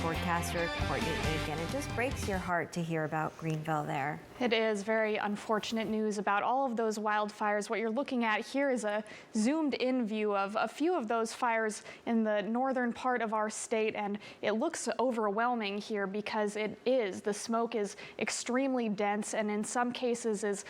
sportcaster Courtney Aitken. It just breaks your heart to hear about Greenville there. It is very unfortunate news about all of those wildfires. What you're looking at here is a zoomed in view of a few of those fires in the northern part of our state, and it looks overwhelming here because the smoke is extremely dense and in some cases is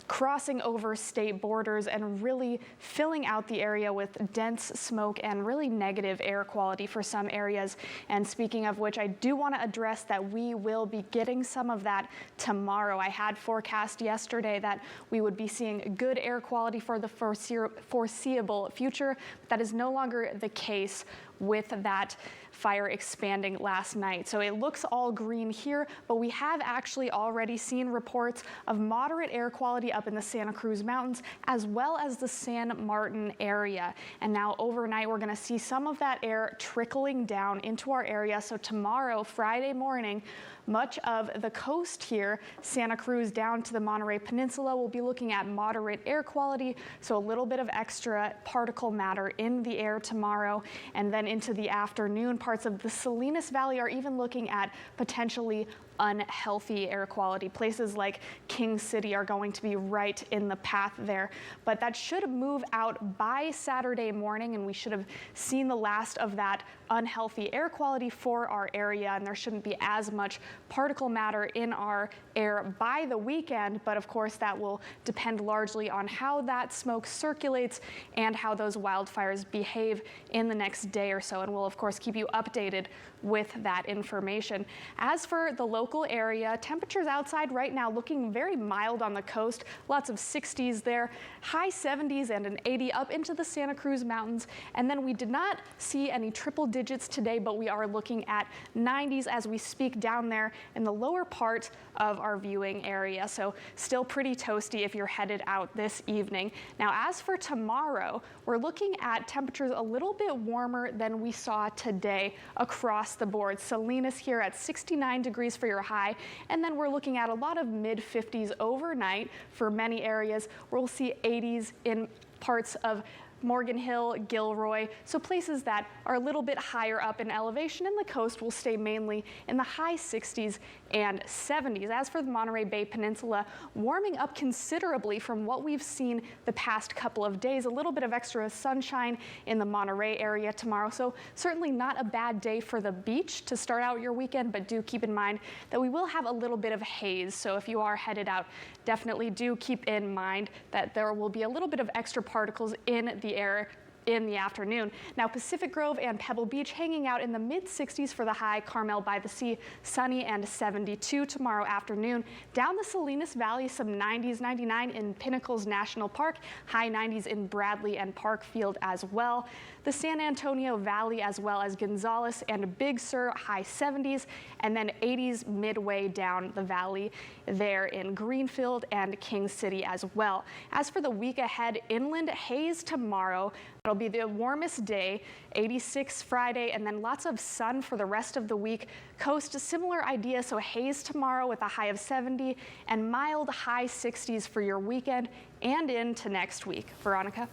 crossing over state borders and really filling out the area with dense smoke and really negative air quality for some areas. And speaking of which, I do want to address that we will be getting some of that tomorrow. I had forecast yesterday that we would be seeing good air quality for the foreseeable future. That is no longer the case with that fire expanding last night. So it looks all green here, but we have actually already seen reports of moderate air quality up in the Santa Cruz Mountains as well as the San Martin area. And now overnight, we're going to see some of that air trickling down into our area. So tomorrow, Friday morning, much of the coast here, Santa Cruz down to the Monterey Peninsula, will be looking at moderate air quality. So a little bit of extra particle matter in the air tomorrow. And then into the afternoon, parts of the Salinas Valley are even looking at potentially unhealthy air quality. Places like King City are going to be right in the path there, but that should move out by Saturday morning, and we should have seen the last of that unhealthy air quality for our area, and there shouldn't be as much particle matter in our air by the weekend. But of course, that will depend largely on how that smoke circulates and how those wildfires behave in the next day or so, and we'll of course keep you updated with that information. As for the local area, temperatures outside right now looking very mild on the coast, lots of 60s there, high 70s and an 80 up into the Santa Cruz Mountains. And then we did not see any triple digits today, but we are looking at 90s as we speak down there in the lower part of our viewing area. So still pretty toasty if you're headed out this evening. Now, as for tomorrow, we're looking at temperatures a little bit warmer than we saw today across the board. Salinas here at 69 degrees for your high, and then we're looking at a lot of mid-50s overnight for many areas. We'll see 80s in parts of Morgan Hill, Gilroy, so places that are a little bit higher up in elevation, and the coast will stay mainly in the high 60s and 70s. As for the Monterey Bay Peninsula, warming up considerably from what we've seen the past couple of days. A little bit of extra sunshine in the Monterey area tomorrow, so certainly not a bad day for the beach to start out your weekend, but do keep in mind that we will have a little bit of haze. So if you are headed out, definitely do keep in mind that there will be a little bit of extra particles in the air in the afternoon. Now, Pacific Grove and Pebble Beach hanging out in the mid-60s for the high. Carmel by the Sea, sunny and 72 tomorrow afternoon. Down the Salinas Valley, some 90s, 99 in Pinnacles National Park, high 90s in Bradley and Parkfield as well. The San Antonio Valley as well as Gonzales and Big Sur, high 70s, and then 80s midway down the valley there in Greenfield and King City as well. As for the week ahead, inland haze tomorrow. It'll be the warmest day, 86 Friday, and then lots of sun for the rest of the week. Coast, a similar idea, so haze tomorrow with a high of 70 and mild high 60s for your weekend and into next week. Veronica?